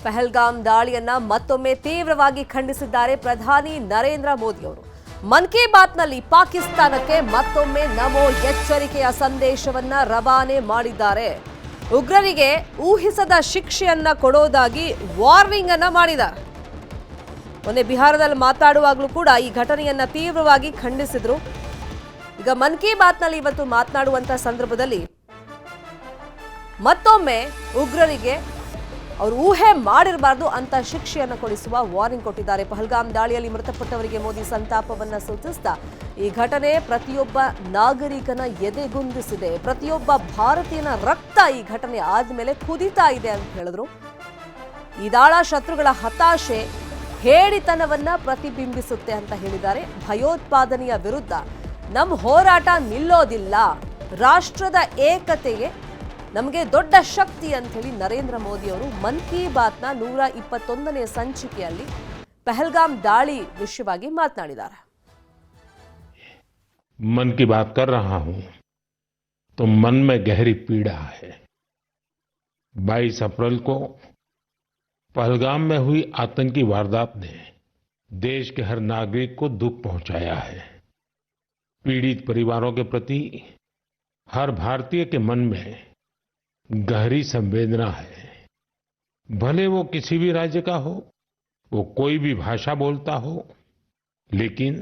ಪಹಲ್ಗಾಮ್ ದಾಳಿಯನ್ನ ಮತ್ತೊಮ್ಮೆ ತೀವ್ರವಾಗಿ ಖಂಡಿಸಿದ್ದಾರೆ ಪ್ರಧಾನಿ ನರೇಂದ್ರ ಮೋದಿ ಅವರು. ಮನ್ ಕಿ ಬಾತ್ನಲ್ಲಿ ಪಾಕಿಸ್ತಾನಕ್ಕೆ ಮತ್ತೊಮ್ಮೆ ನಮೋ ಎಚ್ಚರಿಕೆಯ ಸಂದೇಶವನ್ನ ರವಾನೆ ಮಾಡಿದ್ದಾರೆ. ಉಗ್ರರಿಗೆ ಊಹಿಸದ ಶಿಕ್ಷೆಯನ್ನ ಕೊಡೋದಾಗಿ ವಾರ್ನಿಂಗ್ ಅನ್ನ ಮಾಡಿದ್ದಾರೆ. ಮೊನ್ನೆ ಬಿಹಾರದಲ್ಲಿ ಮಾತಾಡುವಾಗಲೂ ಕೂಡ ಈ ಘಟನೆಯನ್ನ ತೀವ್ರವಾಗಿ ಖಂಡಿಸಿದ್ರು. ಈಗ ಮನ್ ಕಿ ಬಾತ್ನಲ್ಲಿ ಇವತ್ತು ಮಾತನಾಡುವಂತ ಸಂದರ್ಭದಲ್ಲಿ ಮತ್ತೊಮ್ಮೆ ಉಗ್ರರಿಗೆ ಅವರು ಊಹೆ ಮಾಡಿರಬಾರ್ದು ಅಂತ ಶಿಕ್ಷೆಯನ್ನು ಕೊಡಿಸುವ ವಾರ್ನಿಂಗ್ ಕೊಟ್ಟಿದ್ದಾರೆ. ಪಹಲ್ಗಾಮ್ ದಾಳಿಯಲ್ಲಿ ಮೃತಪಟ್ಟವರಿಗೆ ಮೋದಿ ಸಂತಾಪವನ್ನ ಸೂಚಿಸ್ತಾ ಈ ಘಟನೆ ಪ್ರತಿಯೊಬ್ಬ ನಾಗರಿಕನ ಎದೆಗುಂದಿಸಿದೆ, ಪ್ರತಿಯೊಬ್ಬ ಭಾರತೀಯನ ರಕ್ತ ಈ ಘಟನೆ ಆದ್ಮೇಲೆ ಕುದಿತಾ ಇದೆ ಅಂತ ಹೇಳಿದ್ರು. ಈ ದಾಳ ಶತ್ರುಗಳ ಹತಾಶೆ, ಹೇಡಿತನವನ್ನ ಪ್ರತಿಬಿಂಬಿಸುತ್ತೆ ಅಂತ ಹೇಳಿದ್ದಾರೆ. ಭಯೋತ್ಪಾದನೆಯ ವಿರುದ್ಧ ನಮ್ಮ ಹೋರಾಟ ನಿಲ್ಲೋದಿಲ್ಲ, ರಾಷ್ಟ್ರದ ಏಕತೆಗೆ ನಮಗೆ ದೊಡ್ಡ ಶಕ್ತಿ ಅಂತ ಹೇಳಿ ನರೇಂದ್ರ ಮೋದಿ ಅವರು ಮನ್ ಕಿ ಬಾತ್ನ 121ನೇ ಸಂಚಿಕೆಯಲ್ಲಿ ಪಹಲ್ಗಾಮ್ ದಾಳಿ ವಿಷಯವಾಗಿ ಮಾತನಾಡಿದ್ದಾರೆ. मन की बात कर रहा हूं तो मन में गहरी पीड़ा है. 22 अप्रैल को पहलगाम में हुई आतंकी वारदात ने देश के हर नागरिक को दुख पहुंचाया है. पीड़ित परिवारों के प्रति हर भारतीय के मन में गहरी संवेदना है. भले वो किसी भी राज्य का हो, वो कोई भी भाषा बोलता हो, लेकिन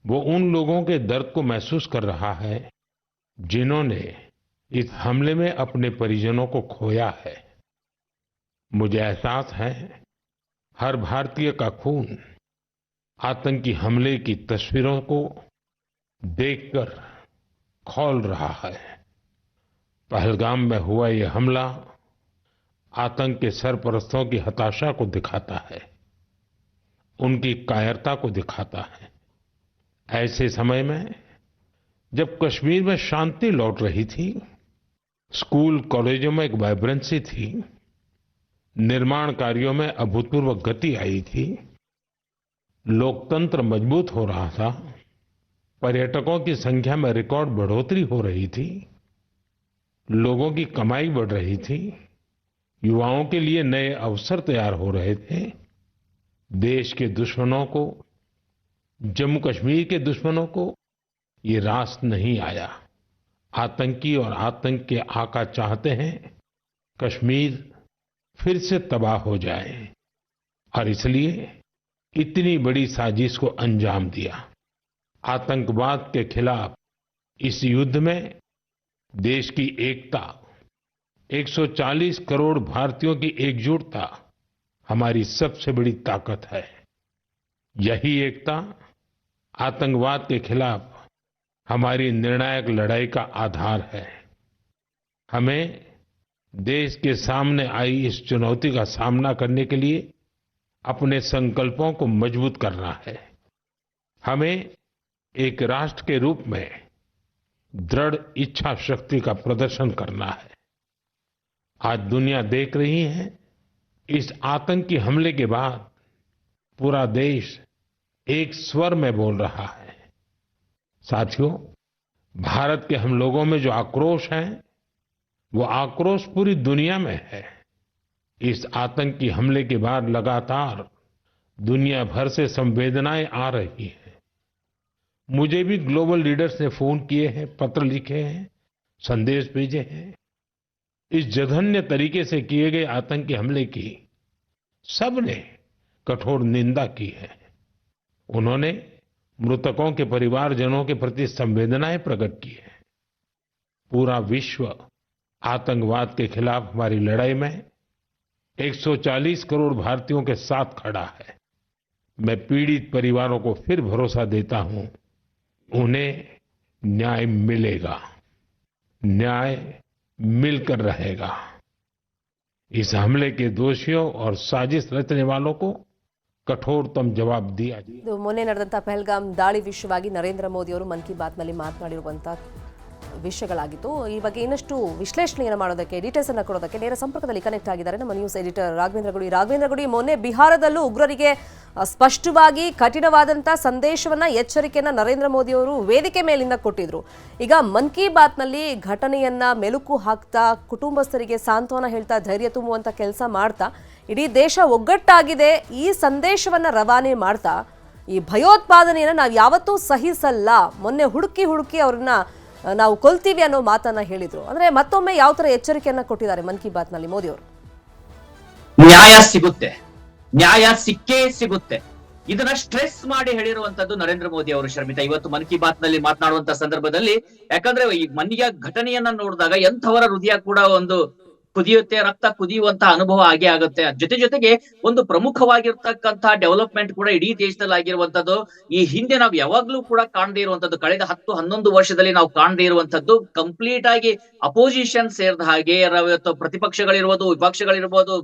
वो उन लोगों के दर्द को महसूस कर रहा है जिन्होंने इस हमले में अपने परिजनों को खोया है. मुझे एहसास है हर भारतीय का खून आतंकी हमले की तस्वीरों को देखकर खौल रहा है. पहलगाम में हुआ ये हमला आतंक के सरपरस्तों की हताशा को दिखाता है, उनकी कायरता को दिखाता है. ऐसे समय में जब कश्मीर में शांति लौट रही थी, स्कूल कॉलेजों में एक वाइब्रेंसी थी, निर्माण कार्यों में अभूतपूर्व गति आई थी, लोकतंत्र मजबूत हो रहा था, पर्यटकों की संख्या में रिकॉर्ड बढ़ोतरी हो रही थी, लोगों की कमाई बढ़ रही थी, युवाओं के लिए नए अवसर तैयार हो रहे थे. देश के दुश्मनों को, जम्मू कश्मीर के दुश्मनों को ये रास नहीं आया. आतंकी और आतंक के आका चाहते हैं कश्मीर फिर से तबाह हो जाए और इसलिए इतनी बड़ी साजिश को अंजाम दिया. आतंकवाद के खिलाफ इस युद्ध में देश की एकता, 140 करोड़ भारतीयों की एकजुटता हमारी सबसे बड़ी ताकत है. यही एकता आतंकवाद के खिलाफ हमारी निर्णायक लड़ाई का आधार है. हमें देश के सामने आई इस चुनौती का सामना करने के लिए अपने संकल्पों को मजबूत करना है. हमें एक राष्ट्र के रूप में दृढ़ इच्छा शक्ति का प्रदर्शन करना है. आज दुनिया देख रही है इस आतंकी हमले के बाद पूरा देश एक स्वर में बोल रहा है. साथियों, भारत के हम लोगों में जो आक्रोश है वो आक्रोश पूरी दुनिया में है. इस आतंकी हमले के बाद लगातार दुनिया भर से संवेदनाएं आ रही हैं. मुझे भी ग्लोबल लीडर्स ने फोन किए हैं, पत्र लिखे हैं, संदेश भेजे हैं. इस जघन्य तरीके से किए गए आतंकी हमले की सबने कठोर निंदा की है. उन्होंने मृतकों के परिवारजनों के प्रति संवेदनाएं प्रकट की है. पूरा विश्व आतंकवाद के खिलाफ हमारी लड़ाई में 140 करोड़ भारतीयों के साथ खड़ा है. मैं पीड़ित परिवारों को फिर भरोसा देता हूं, उन्हें न्याय मिलेगा, न्याय मिलकर रहेगा. इस हमले के दोषियों और साजिश रचने वालों को कठोरतम जवाब दिया जाए. ಮೊನ್ನೆ ನಡೆದಂತ ಪಹಲ್ಗಾಮ್ ದಾಳಿ ವಿಷಯವಾಗಿ ನರೇಂದ್ರ ಮೋದಿ ಅವರು ಮನ್ ಕಿ ಬಾತ್ನಲ್ಲಿ ಮಾತನಾಡಿರುವಂತ ವಿಷಯಗಳಾಗಿತ್ತು. ಈ ಬಗ್ಗೆ ಇನ್ನಷ್ಟು ವಿಶ್ಲೇಷಣೆಯನ್ನು ಮಾಡೋದಕ್ಕೆ, ಡೀಟೇಲ್ಸ್ ಅನ್ನು ಕೊಡೋದಕ್ಕೆ ನೇರ ಸಂಪರ್ಕದಲ್ಲಿ ಕನೆಕ್ಟ್ ಆಗಿದ್ದಾರೆ ನಮ್ಮ ನ್ಯೂಸ್ ಎಡಿಟರ್ ರಾಘವೇಂದ್ರ ಗುಡಿ. ಮೊನ್ನೆ ಬಿಹಾರದಲ್ಲೂ ಉಗ್ರರಿಗೆ ಸ್ಪಷ್ಟವಾಗಿ ಕಠಿಣವಾದಂಥ ಸಂದೇಶವನ್ನ, ಎಚ್ಚರಿಕೆಯನ್ನ ನರೇಂದ್ರ ಮೋದಿ ಅವರು ವೇದಿಕೆ ಮೇಲಿಂದ ಕೊಟ್ಟಿದ್ರು. ಈಗ ಮನ್ ಕಿ ಬಾತ್ನಲ್ಲಿ ಘಟನೆಯನ್ನ ಮೆಲುಕು ಹಾಕ್ತಾ, ಕುಟುಂಬಸ್ಥರಿಗೆ ಸಾಂತ್ವನ ಹೇಳ್ತಾ, ಧೈರ್ಯ ತುಂಬುವಂತ ಕೆಲಸ ಮಾಡ್ತಾ ಇಡೀ ದೇಶ ಒಗ್ಗಟ್ಟಾಗಿದೆ ಈ ಸಂದೇಶವನ್ನ ರವಾನೆ ಮಾಡ್ತಾ ಈ ಭಯೋತ್ಪಾದನೆಯನ್ನು ನಾವು ಯಾವತ್ತೂ ಸಹಿಸಲ್ಲ, ಮೊನ್ನೆ ಹುಡುಕಿ ಅವ್ರನ್ನ ನಾವು ಕೊಲ್ತೀವಿ ಅನ್ನೋ ಮಾತನ್ನ ಹೇಳಿದ್ರು. ಅಂದ್ರೆ ಮತ್ತೊಮ್ಮೆ ಯಾವ ತರ ಎಚ್ಚರಿಕೆಯನ್ನ ಕೊಟ್ಟಿದ್ದಾರೆ ಮನ್ ಕಿ ಬಾತ್ ನಲ್ಲಿ ಮೋದಿ ಅವರು? ನ್ಯಾಯ ಸಿಗುತ್ತೆ, ನ್ಯಾಯ ಸಿಕ್ಕೇ ಸಿಗುತ್ತೆ. ಇದನ್ನ ಸ್ಟ್ರೆಸ್ ಮಾಡಿ ಹೇಳಿರುವಂತದ್ದು ನರೇಂದ್ರ ಮೋದಿ ಅವರು. ಶರ್ಮಿತಾ, ಇವತ್ತು ಮನ್ ಕಿ ಬಾತ್ ನಲ್ಲಿ ಮಾತನಾಡುವಂತ ಸಂದರ್ಭದಲ್ಲಿ, ಯಾಕಂದ್ರೆ ಈ ಮನ್ಯ ಘಟನೆಯನ್ನ ನೋಡಿದಾಗ ಎಂಥವರ ಹೃದಯ ಕೂಡ ಒಂದು ಕುದಿಯುತ್ತೆ, ರಕ್ತ ಕುದಿಯುವಂತಹ ಅನುಭವ ಆಗೇ ಆಗುತ್ತೆ. ಜೊತೆಗೆ ಒಂದು ಪ್ರಮುಖವಾಗಿರ್ತಕ್ಕಂತಹ ಡೆವಲಪ್ಮೆಂಟ್ ಕೂಡ ಇಡೀ ದೇಶದಲ್ಲಿ ಆಗಿರುವಂತದ್ದು, ಈ ಹಿಂದೆ ನಾವು ಯಾವಾಗ್ಲೂ ಕೂಡ ಕಾಣದೇ ಇರುವಂತದ್ದು, ಕಳೆದ 10-11 ವರ್ಷದಲ್ಲಿ ನಾವು ಕಾಣದೇ ಇರುವಂತದ್ದು, ಕಂಪ್ಲೀಟ್ ಆಗಿ ಅಪೋಸಿಷನ್ ಸೇರಿದ ಹಾಗೆ ಪ್ರತಿಪಕ್ಷಗಳಿರ್ಬೋದು, ವಿಪಕ್ಷಗಳಿರ್ಬೋದು,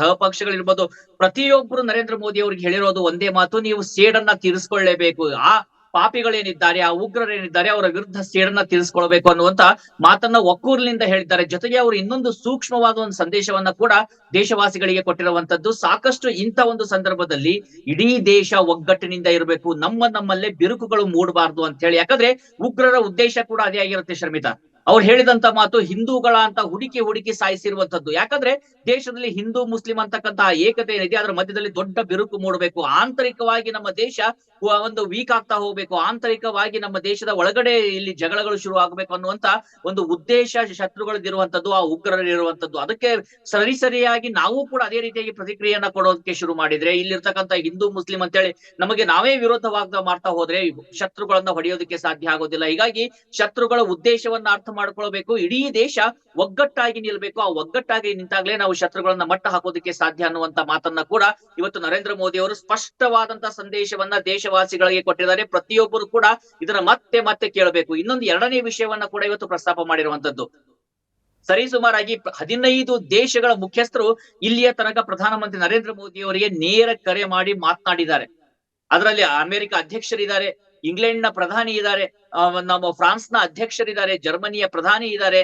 ಸಹಪಕ್ಷಗಳಿರ್ಬೋದು, ಪ್ರತಿಯೊಬ್ಬರು ನರೇಂದ್ರ ಮೋದಿ ಅವ್ರಿಗೆ ಹೇಳಿರೋದು ಒಂದೇ ಮಾತು: ನೀವು ಸೇಡನ್ನ ತೀರಿಸ್ಕೊಳ್ಳೇಬೇಕು. ಆ ಪಾಪಿಗಳೇನಿದ್ದಾರೆ, ಆ ಉಗ್ರರೇನಿದ್ದಾರೆ, ಅವರ ವಿರುದ್ಧ ಸೇಡನ್ನ ತೀರಿಸ್ಕೊಳ್ಬೇಕು ಅನ್ನುವಂತ ಮಾತನ್ನ ಒಕ್ಕೂರಿನಿಂದ ಹೇಳಿದ್ದಾರೆ. ಜೊತೆಗೆ ಅವರು ಇನ್ನೊಂದು ಸೂಕ್ಷ್ಮವಾದ ಒಂದು ಸಂದೇಶವನ್ನ ಕೂಡ ದೇಶವಾಸಿಗಳಿಗೆ ಕೊಟ್ಟಿರುವಂತದ್ದು. ಸಾಕಷ್ಟು ಇಂಥ ಒಂದು ಸಂದರ್ಭದಲ್ಲಿ ಇಡೀ ದೇಶ ಒಗ್ಗಟ್ಟಿನಿಂದ ಇರಬೇಕು, ನಮ್ಮಲ್ಲೇ ಬಿರುಕುಗಳು ಮೂಡಬಾರ್ದು ಅಂತ ಹೇಳಿ. ಯಾಕಂದ್ರೆ ಉಗ್ರರ ಉದ್ದೇಶ ಕೂಡ ಅದೇ ಆಗಿರುತ್ತೆ ಶರ್ಮಿತಾ. ಅವ್ರು ಹೇಳಿದಂತ ಮಾತು ಹಿಂದೂಗಳ ಅಂತ ಹುಡುಕಿ ಸಾಯಿಸಿರುವಂತದ್ದು. ಯಾಕಂದ್ರೆ ದೇಶದಲ್ಲಿ ಹಿಂದೂ ಮುಸ್ಲಿಂ ಅಂತಕ್ಕಂತಹ ಏಕತೆ ಏನಿದೆ, ಅದರ ಮಧ್ಯದಲ್ಲಿ ದೊಡ್ಡ ಬಿರುಕು ಮೂಡಬೇಕು, ಆಂತರಿಕವಾಗಿ ನಮ್ಮ ದೇಶ ಒಂದು ವೀಕ್ ಆಗ್ತಾ ಹೋಗ್ಬೇಕು, ಆಂತರಿಕವಾಗಿ ನಮ್ಮ ದೇಶದ ಒಳಗಡೆ ಇಲ್ಲಿ ಜಗಳಗಳು ಶುರು ಆಗ್ಬೇಕು ಅನ್ನುವಂತ ಒಂದು ಉದ್ದೇಶ ಶತ್ರುಗಳದಿರುವಂತದ್ದು, ಆ ಉಗ್ರರಿರುವಂತದ್ದು. ಅದಕ್ಕೆ ಸರಿಯಾಗಿ ನಾವು ಕೂಡ ಅದೇ ರೀತಿಯಾಗಿ ಪ್ರತಿಕ್ರಿಯೆಯನ್ನ ಕೊಡೋದಕ್ಕೆ ಶುರು ಮಾಡಿದ್ರೆ, ಇಲ್ಲಿರ್ತಕ್ಕಂಥ ಹಿಂದೂ ಮುಸ್ಲಿಂ ಅಂತೇಳಿ ನಮಗೆ ನಾವೇ ವಿರೋಧವಾಗಿ ಮಾಡ್ತಾ ಹೋದ್ರೆ ಶತ್ರುಗಳನ್ನ ಹೊಡೆಯೋದಕ್ಕೆ ಸಾಧ್ಯ ಆಗೋದಿಲ್ಲ. ಹೀಗಾಗಿ ಶತ್ರುಗಳ ಉದ್ದೇಶವನ್ನ ಅರ್ಥ ಮಾಡ್ಕೊಳ್ಬೇಕು, ಇಡೀ ದೇಶ ಒಗ್ಗಟ್ಟಾಗಿ ನಿಲ್ಬೇಕು. ಆ ಒಗ್ಗಟ್ಟಾಗಿ ನಿಂತಾಗ್ಲೇ ನಾವು ಶತ್ರುಗಳನ್ನ ಮಟ್ಟ ಹಾಕೋದಕ್ಕೆ ಸಾಧ್ಯ ಅನ್ನುವಂತ ಮಾತನ್ನ ಕೂಡ ಇವತ್ತು ನರೇಂದ್ರ ಮೋದಿ ಅವರು ಸ್ಪಷ್ಟವಾದಂತ ಸಂದೇಶವನ್ನ ದೇಶವಾಸಿಗಳಿಗೆ ಕೊಟ್ಟಿದ್ದಾರೆ. ಪ್ರತಿಯೊಬ್ಬರು ಕೂಡ ಇದನ್ನ ಮತ್ತೆ ಕೇಳಬೇಕು. ಇನ್ನೊಂದು ಎರಡನೇ ವಿಷಯವನ್ನ ಕೂಡ ಇವತ್ತು ಪ್ರಸ್ತಾಪ ಮಾಡಿರುವಂತದ್ದು, ಸರಿಸುಮಾರಾಗಿ 15 ದೇಶಗಳ ಮುಖ್ಯಸ್ಥರು ಇಲ್ಲಿಯ ತನಕ ಪ್ರಧಾನಮಂತ್ರಿ ನರೇಂದ್ರ ಮೋದಿ ಅವರಿಗೆ ನೇರ ಕರೆ ಮಾಡಿ ಮಾತನಾಡಿದ್ದಾರೆ. ಅದರಲ್ಲಿ ಅಮೆರಿಕ ಅಧ್ಯಕ್ಷರಿದ್ದಾರೆ, ಇಂಗ್ಲೆಂಡ್ ನ ಪ್ರಧಾನಿ ಇದ್ದಾರೆ, ನಮ್ಮ ಫ್ರಾನ್ಸ್ ನ ಅಧ್ಯಕ್ಷರಿದ್ದಾರೆ, ಜರ್ಮನಿಯ ಪ್ರಧಾನಿ ಇದ್ದಾರೆ,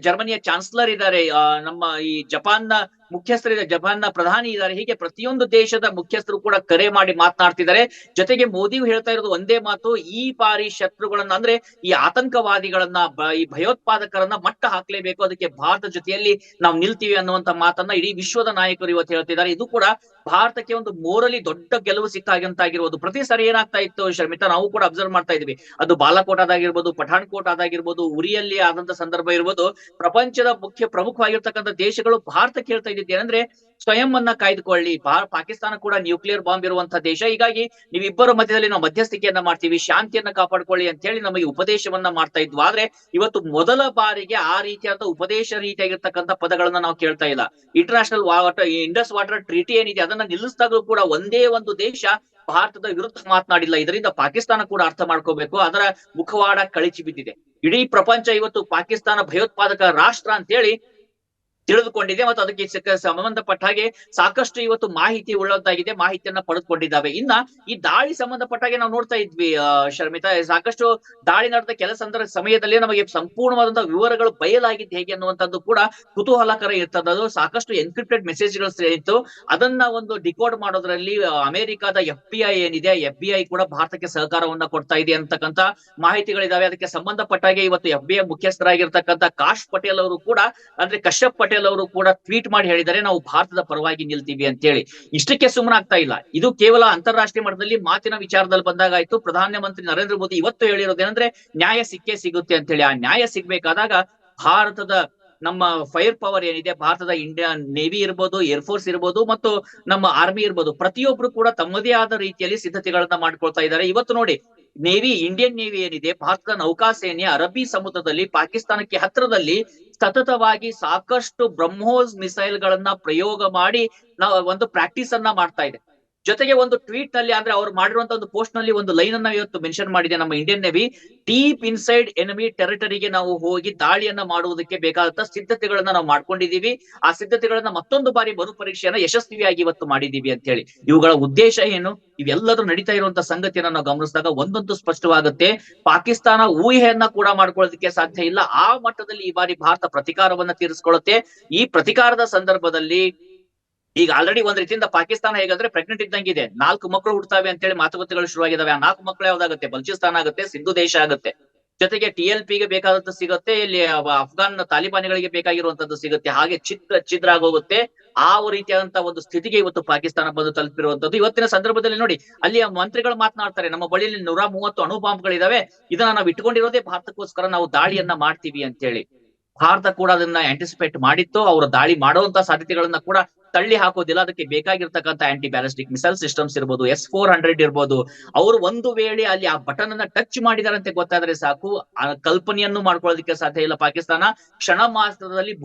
ಜರ್ಮನಿಯ ಚಾನ್ಸಲರ್ ಇದ್ದಾರೆ, ನಮ್ಮ ಈ ಜಪಾನ್ ನ ಮುಖ್ಯಸ್ಥರಿದ್ದಾರೆ, ಜಪಾನ್ ನ ಪ್ರಧಾನಿ ಇದ್ದಾರೆ. ಹೀಗೆ ಪ್ರತಿಯೊಂದು ದೇಶದ ಮುಖ್ಯಸ್ಥರು ಕೂಡ ಕರೆ ಮಾಡಿ ಮಾತನಾಡ್ತಿದ್ದಾರೆ. ಜೊತೆಗೆ ಮೋದಿ ಹೇಳ್ತಾ ಇರೋದು ಒಂದೇ ಮಾತು: ಈ ಬಾರಿ ಶತ್ರುಗಳನ್ನ, ಅಂದ್ರೆ ಈ ಆತಂಕವಾದಿಗಳನ್ನ, ಈ ಭಯೋತ್ಪಾದಕರನ್ನ ಮಟ್ಟ ಹಾಕ್ಲೇಬೇಕು, ಅದಕ್ಕೆ ಭಾರತ ಜೊತೆಯಲ್ಲಿ ನಾವು ನಿಲ್ತೀವಿ ಅನ್ನುವಂತ ಮಾತನ್ನ ಇಡೀ ವಿಶ್ವದ ನಾಯಕರು ಇವತ್ತು ಹೇಳ್ತಿದ್ದಾರೆ. ಇದು ಕೂಡ ಭಾರತಕ್ಕೆ ಒಂದು ಮೋರಲಿ ದೊಡ್ಡ ಗೆಲುವು ಸಿಕ್ಕಾಗಂತಾಗಿರ್ಬೋದು. ಪ್ರತಿ ಸಾರಿ ಏನಾಗ್ತಾ ಇತ್ತು ಶರ್ಮಿತಾ, ನಾವು ಕೂಡ ಅಬ್ಸರ್ವ್ ಮಾಡ್ತಾ ಇದ್ವಿ. ಅದು ಬಾಲಾಕೋಟ್ ಆದಾಗಿರ್ಬೋದು, ಪಠಾಣ್ಕೋಟ್ ಆದಾಗಿರ್ಬೋದು, ಉರಿಯಲ್ಲಿ ಆದಂತ ಸಂದರ್ಭ ಇರ್ಬೋದು, ಪ್ರಪಂಚದ ಪ್ರಮುಖವಾಗಿರ್ತಕ್ಕಂಥ ದೇಶಗಳು ಭಾರತಕ್ಕೆ ಹೇಳ್ತಾ ಇದ್ದೇನೆಂದ್ರೆ ಸ್ವಯಂ ಅನ್ನ ಕಾಯ್ದುಕೊಳ್ಳಿ, ಪಾಕಿಸ್ತಾನ ಕೂಡ ನ್ಯೂಕ್ಲಿಯರ್ ಬಾಂಬ್ ಇರುವಂತಹ ದೇಶ, ಹೀಗಾಗಿ ನೀವಿಬ್ಬರ ಮಧ್ಯದಲ್ಲಿ ನಾವು ಮಧ್ಯಸ್ಥಿಕೆಯನ್ನ ಮಾಡ್ತೀವಿ, ಶಾಂತಿಯನ್ನ ಕಾಪಾಡ್ಕೊಳ್ಳಿ ಅಂತ ಹೇಳಿ ನಮಗೆ ಉಪದೇಶವನ್ನ ಮಾಡ್ತಾ ಇದ್ವು. ಆದ್ರೆ ಇವತ್ತು ಮೊದಲ ಬಾರಿಗೆ ಆ ರೀತಿಯಾದ ಉಪದೇಶ ರೀತಿಯಾಗಿರ್ತಕ್ಕಂಥ ಪದಗಳನ್ನ ನಾವು ಕೇಳ್ತಾ ಇಲ್ಲ. International water, Indus water treaty ಏನಿದೆ ಅದನ್ನ ನಿಲ್ಲಿಸಿದಾಗಲೂ ಕೂಡ ಒಂದೇ ಒಂದು ದೇಶ ಭಾರತದ ವಿರುದ್ಧ ಮಾತನಾಡಿಲ್ಲ. ಇದರಿಂದ ಪಾಕಿಸ್ತಾನ ಕೂಡ ಅರ್ಥ ಮಾಡ್ಕೋಬೇಕು, ಅದರ ಮುಖವಾಡ ಕಳಚಿ ಬಿದ್ದಿದೆ. ಇಡೀ ಪ್ರಪಂಚ ಇವತ್ತು ಪಾಕಿಸ್ತಾನ ಭಯೋತ್ಪಾದಕ ರಾಷ್ಟ್ರ ಅಂತ ಹೇಳಿ ತಿಳಿದುಕೊಂಡಿದೆ ಮತ್ತು ಅದಕ್ಕೆ ಸಂಬಂಧಪಟ್ಟ ಹಾಗೆ ಸಾಕಷ್ಟು ಇವತ್ತು ಮಾಹಿತಿ ಉಳ್ಳದ್ದಾಗಿದೆ, ಮಾಹಿತಿಯನ್ನ ಪಡೆದುಕೊಂಡಿದ್ದಾವೆ. ಇನ್ನ ಈ ದಾಳಿ ಸಂಬಂಧಪಟ್ಟ ಹಾಗೆ ನಾವು ನೋಡ್ತಾ ಇದ್ವಿ ಶರ್ಮಿತಾ, ಸಾಕಷ್ಟು ದಾಳಿ ನಡೆದ ಕೆಲ ಸಮಯದಲ್ಲಿ ನಮಗೆ ಸಂಪೂರ್ಣವಾದಂತಹ ವಿವರಗಳು ಬಯಲಾಗಿದ್ದು ಹೇಗೆ ಅನ್ನುವಂಥದ್ದು ಕೂಡ ಕುತೂಹಲಕರ ಇರ್ತದ್ದು. ಸಾಕಷ್ಟು ಎನ್ಕ್ರಿಪ್ಟೆಡ್ ಮೆಸೇಜ್ಗಳು ಇತ್ತು, ಅದನ್ನ ಒಂದು ಡಿಕೋಡ್ ಮಾಡೋದ್ರಲ್ಲಿ ಅಮೆರಿಕದ FBI ಏನಿದೆ, FBI ಕೂಡ ಭಾರತಕ್ಕೆ ಸಹಕಾರವನ್ನ ಕೊಡ್ತಾ ಇದೆ ಅಂತಕ್ಕಂಥ ಮಾಹಿತಿಗಳಿದಾವೆ. ಅದಕ್ಕೆ ಸಂಬಂಧಪಟ್ಟ ಹಾಗೆ ಇವತ್ತು FBI ಮುಖ್ಯಸ್ಥರಾಗಿರ್ತಕ್ಕಂಥ ಕಾಶ್ ಪಟೇಲ್ ಅವರು ಕೂಡ, ಅಂದ್ರೆ ಕಶ್ಯಪ್ ಪಟೇಲ್ ಅವರು ಕೂಡ ಟ್ವೀಟ್ ಮಾಡಿ ಹೇಳಿದ್ದಾರೆ, ನಾವು ಭಾರತದ ಪರವಾಗಿ ನಿಲ್ತೀವಿ ಅಂತ ಹೇಳಿ. ಇಷ್ಟಕ್ಕೆ ಸುಮ್ಮನಾಗ್ತಾ ಇಲ್ಲ, ಇದು ಕೇವಲ ಅಂತಾರಾಷ್ಟ್ರೀಯ ಮಟ್ಟದಲ್ಲಿ ಮಾತಿನ ವಿಚಾರದಲ್ಲಿ ಬಂದಾಗ ಆಯ್ತು. ಪ್ರಧಾನಮಂತ್ರಿ ನರೇಂದ್ರ ಮೋದಿ ಇವತ್ತು ಹೇಳಿರೋದೇನಂದ್ರೆ ನ್ಯಾಯ ಸಿಕ್ಕೇ ಸಿಗುತ್ತೆ ಅಂತ ಹೇಳಿ. ಆ ನ್ಯಾಯ ಸಿಗ್ಬೇಕಾದಾಗ ಭಾರತದ ನಮ್ಮ ಫೈರ್ ಪವರ್ ಏನಿದೆ, ಭಾರತದ ಇಂಡಿಯನ್ ನೇವಿ ಇರ್ಬೋದು, ಏರ್ಫೋರ್ಸ್ ಇರ್ಬೋದು, ಮತ್ತು ನಮ್ಮ ಆರ್ಮಿ ಇರ್ಬೋದು, ಪ್ರತಿಯೊಬ್ರು ಕೂಡ ತಮ್ಮದೇ ಆದ ರೀತಿಯಲ್ಲಿ ಸಿದ್ಧತೆಗಳನ್ನ ಮಾಡ್ಕೊಳ್ತಾ ಇದ್ದಾರೆ. ಇವತ್ತು ನೋಡಿ, ನೇವಿ, ಇಂಡಿಯನ್ ನೇವಿ ಏನಿದೆ, ಭಾರತದ ನೌಕಾಸೇನೆ ಅರಬ್ಬಿ ಸಮುದ್ರದಲ್ಲಿ ಪಾಕಿಸ್ತಾನಕ್ಕೆ ಹತ್ತಿರದಲ್ಲಿ ಸತತವಾಗಿ ಸಾಕಷ್ಟು ಬ್ರಹ್ಮೋಸ್ ಮಿಸೈಲ್ ಗಳನ್ನ ಪ್ರಯೋಗ ಮಾಡಿ ನಾವು ಒಂದು ಪ್ರಾಕ್ಟೀಸ್ ಅನ್ನ ಮಾಡ್ತಾ ಇದೆ. ಜೊತೆಗೆ ಒಂದು ಟ್ವೀಟ್ ನಲ್ಲಿ, ಅಂದ್ರೆ ಅವ್ರು ಮಾಡಿರುವಂತ ಒಂದು ಪೋಸ್ಟ್ ನಲ್ಲಿ ಒಂದು ಲೈನ್ ಅನ್ನ ಇವತ್ತು ಮೆನ್ಷನ್ ಮಾಡಿದೆ ನಮ್ಮ Indian navy: deep inside enemy ಟೆರಿಟರಿಗೆ ನಾವು ಹೋಗಿ ದಾಳಿಯನ್ನ ಮಾಡುವುದಕ್ಕೆ ಬೇಕಾದಂತ ಸಿದ್ಧತೆಗಳನ್ನ ನಾವು ಮಾಡ್ಕೊಂಡಿದೀವಿ. ಆ ಸಿದ್ಧತೆಗಳನ್ನ ಮತ್ತೊಂದು ಬಾರಿ ಮರುಪರೀಕ್ಷೆಯನ್ನ ಯಶಸ್ವಿಯಾಗಿ ಇವತ್ತು ಮಾಡಿದೀವಿ ಅಂತ ಹೇಳಿ. ಇವುಗಳ ಉದ್ದೇಶ ಏನು, ಇವೆಲ್ಲರೂ ನಡೀತಾ ಇರುವಂತ ಸಂಗತಿಯನ್ನ ನಾವು ಗಮನಿಸಿದಾಗ ಒಂದೊಂದು ಸ್ಪಷ್ಟವಾಗುತ್ತೆ. ಪಾಕಿಸ್ತಾನ ಊಹೆಯನ್ನ ಕೂಡ ಮಾಡ್ಕೊಳ್ಳೋದಕ್ಕೆ ಸಾಧ್ಯ ಇಲ್ಲ. ಆ ಮಟ್ಟದಲ್ಲಿ ಈ ಬಾರಿ ಭಾರತ ಪ್ರತಿಕಾರವನ್ನ ತೀರಿಸಿಕೊಳ್ಳುತ್ತೆ. ಈ ಪ್ರತಿಕಾರದ ಸಂದರ್ಭದಲ್ಲಿ ಈಗ ಆಲ್ರೆಡಿ ಒಂದ್ ರೀತಿಯಿಂದ ಪಾಕಿಸ್ತಾನ ಹೇಗಂದ್ರೆ ಪ್ರೆಗ್ನೆಂಟ್ ಇದ್ದಂಗಿದೆ, 4 ಮಕ್ಕಳು ಹುಡ್ತಾವೆ ಅಂತ ಹೇಳಿ ಮಾತುಕತೆಗಳು ಶುರುವಾಗಿದಾವೆ. ಆ 4 ಮಕ್ಕಳು ಯಾವ್ದಾಗುತ್ತೆ, ಬಲ್ಚಿಸ್ತಾನ ಆಗುತ್ತೆ, ಸಿಂಧು ದೇಶ ಆಗುತ್ತೆ, ಜೊತೆಗೆ TLP ಗೆ ಬೇಕಾದದ್ದು ಸಿಗುತ್ತೆ, ಇಲ್ಲಿ ಅಫ್ಘಾನ್ ತಾಲಿಬಾನಿಗಳಿಗೆ ಬೇಕಾಗಿರುವಂತದ್ದು ಸಿಗುತ್ತೆ. ಹಾಗೆ ಛಿದ್ರ ಆಗೋಗುತ್ತೆ. ಆ ರೀತಿಯಾದಂತಹ ಒಂದು ಸ್ಥಿತಿಗೆ ಇವತ್ತು ಪಾಕಿಸ್ತಾನ ಬಂದು ತಲುಪಿರುವಂತದ್ದು. ಇವತ್ತಿನ ಸಂದರ್ಭದಲ್ಲಿ ನೋಡಿ, ಅಲ್ಲಿಯ ಮಂತ್ರಿಗಳು ಮಾತನಾಡ್ತಾರೆ, ನಮ್ಮ ಬಳಿಯಲ್ಲಿ 130 ಅಣು ಬಾಂಬ್ಗಳಿದಾವೆ, ಇದನ್ನ ನಾವು ಇಟ್ಕೊಂಡಿರೋದೇ ಭಾರತಕ್ಕೋಸ್ಕರ, ನಾವು ದಾಳಿಯನ್ನ ಮಾಡ್ತೀವಿ ಅಂತ ಹೇಳಿ. ಭಾರತ ಕೂಡ ಅದನ್ನ ಆಂಟಿಸಿಪೇಟ್ ಮಾಡಿತ್ತು. ಅವರು ದಾಳಿ ಮಾಡುವಂತ ಸಾಧ್ಯತೆಗಳನ್ನ ಕೂಡ ತಳ್ಳಿ ಹಾಕೋದಿಲ್ಲ. ಅದಕ್ಕೆ ಬೇಕಾಗಿರ್ತಕ್ಕಂಥ ಆಂಟಿ ಬ್ಯಾಲಿಸ್ಟಿಕ್ ಮಿಸೈಲ್ ಸಿಸ್ಟಮ್ಸ್ ಇರ್ಬೋದು, S-400 ಇರ್ಬೋದು. ಅವರು ಒಂದು ವೇಳೆ ಅಲ್ಲಿ ಆ ಬಟನ್ ಅನ್ನ ಟಚ್ ಮಾಡಿದಾರಂತೆ ಗೊತ್ತಾದ್ರೆ ಸಾಕು, ಆ ಕಲ್ಪನೆಯನ್ನು ಮಾಡ್ಕೊಳ್ಳೋದಕ್ಕೆ ಸಾಧ್ಯ ಇಲ್ಲ. ಪಾಕಿಸ್ತಾನ ಕ್ಷಣ ಮಾತ್ರದಲ್ಲಿ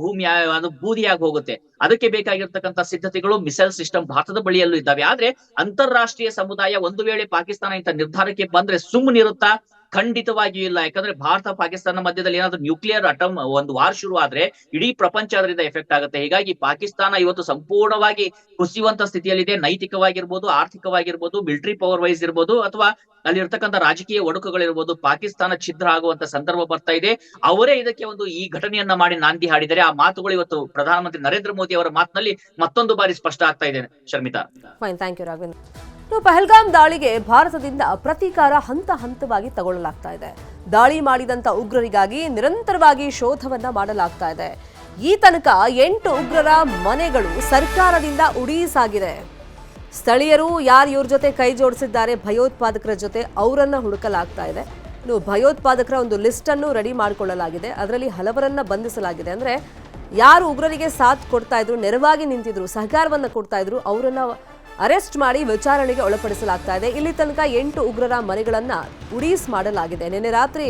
ಅದು ಬೂದಿಯಾಗಿ ಹೋಗುತ್ತೆ. ಅದಕ್ಕೆ ಬೇಕಾಗಿರ್ತಕ್ಕಂಥ ಸಿದ್ಧತೆಗಳು, ಮಿಸೈಲ್ ಸಿಸ್ಟಮ್ ಭಾರತದ ಬಳಿಯಲ್ಲೂ ಇದ್ದಾವೆ. ಆದ್ರೆ ಅಂತಾರಾಷ್ಟ್ರೀಯ ಸಮುದಾಯ ಒಂದು ವೇಳೆ ಪಾಕಿಸ್ತಾನ ಇಂಥ ನಿರ್ಧಾರಕ್ಕೆ ಬಂದ್ರೆ ಸುಮ್ಮನಿರುತ್ತಾ? ಖಂಡಿತವಾಗಿಯೂ ಇಲ್ಲ. ಯಾಕಂದ್ರೆ ಭಾರತ ಪಾಕಿಸ್ತಾನ ಮಧ್ಯದಲ್ಲಿ ಏನಾದ್ರು ನ್ಯೂಕ್ಲಿಯರ್ ಒಂದು ವಾರ್ ಶುರು ಆದ್ರೆ ಇಡೀ ಪ್ರಪಂಚ ಅದರಿಂದ ಎಫೆಕ್ಟ್ ಆಗುತ್ತೆ. ಹೀಗಾಗಿ ಪಾಕಿಸ್ತಾನ ಇವತ್ತು ಸಂಪೂರ್ಣವಾಗಿ ಕುಸಿಯುವಂತ ಸ್ಥಿತಿಯಲ್ಲಿದೆ. ನೈತಿಕವಾಗಿರ್ಬೋದು, ಆರ್ಥಿಕವಾಗಿರ್ಬೋದು, ಮಿಲಿಟರಿ ಪವರ್ ವೈಸ್ ಇರ್ಬೋದು, ಅಥವಾ ಅಲ್ಲಿ ಇರ್ತಕ್ಕಂಥ ರಾಜಕೀಯ ಒಡಕುಗಳಿರ್ಬೋದು. ಪಾಕಿಸ್ತಾನ ಛಿದ್ರ ಆಗುವಂತ ಸಂದರ್ಭ ಬರ್ತಾ ಇದೆ. ಅವರೇ ಇದಕ್ಕೆ ಈ ಘಟನೆಯನ್ನ ಮಾಡಿ ನಾಂದಿ ಹಾಡಿದರೆ. ಆ ಮಾತುಗಳು ಇವತ್ತು ಪ್ರಧಾನಮಂತ್ರಿ ನರೇಂದ್ರ ಮೋದಿ ಅವರ ಮಾತಿನಲ್ಲಿ ಮತ್ತೊಂದು ಬಾರಿ ಸ್ಪಷ್ಟ ಆಗ್ತಾ ಇದೆ. Sharmita, fine, thank you Raghavendra. Pahalgam ದಾಳಿಗೆ ಭಾರತದಿಂದ ಪ್ರತೀಕಾರ ಹಂತ ಹಂತವಾಗಿ ತಗೊಳ್ಳಲಾಗ್ತಾ ಇದೆ. ದಾಳಿ ಮಾಡಿದಂತ ಉಗ್ರರಿಗಾಗಿ ನಿರಂತರವಾಗಿ ಶೋಧವನ್ನ ಮಾಡಲಾಗ್ತಾ ಇದೆ. ಈ ತನಕ 8 ಉಗ್ರರ ಮನೆಗಳು ಸರ್ಕಾರದಿಂದ ಉಡೀಸಾಗಿದೆ. ಸ್ಥಳೀಯರು ಇವ್ರ ಜೊತೆ ಕೈ ಜೋಡಿಸಿದ್ದಾರೆ ಭಯೋತ್ಪಾದಕರ ಜೊತೆ, ಅವರನ್ನ ಹುಡುಕಲಾಗ್ತಾ ಇದೆ. ಇನ್ನು ಭಯೋತ್ಪಾದಕರ ಒಂದು ಲಿಸ್ಟ್ ಅನ್ನು ರೆಡಿ ಮಾಡಿಕೊಳ್ಳಲಾಗಿದೆ. ಅದರಲ್ಲಿ ಹಲವರನ್ನ ಬಂಧಿಸಲಾಗಿದೆ. ಅಂದ್ರೆ ಯಾರು ಉಗ್ರರಿಗೆ ಸಾಥ್ ಕೊಡ್ತಾ ಇದ್ರು, ನೆರವಾಗಿ ನಿಂತಿದ್ರು, ಸಹಕಾರವನ್ನ ಕೊಡ್ತಾ ಇದ್ರು, ಅವರನ್ನ ಅರೆಸ್ಟ್ ಮಾಡಿ ವಿಚಾರಣೆಗೆ ಒಳಪಡಿಸಲಾಗ್ತಾ ಇದೆ. ಇಲ್ಲಿ ತನಕ 8 ಉಗ್ರರ ಮನೆಗಳನ್ನ ಉಡೀಸ್ ಮಾಡಲಾಗಿದೆ. ನಿನ್ನೆ ರಾತ್ರಿ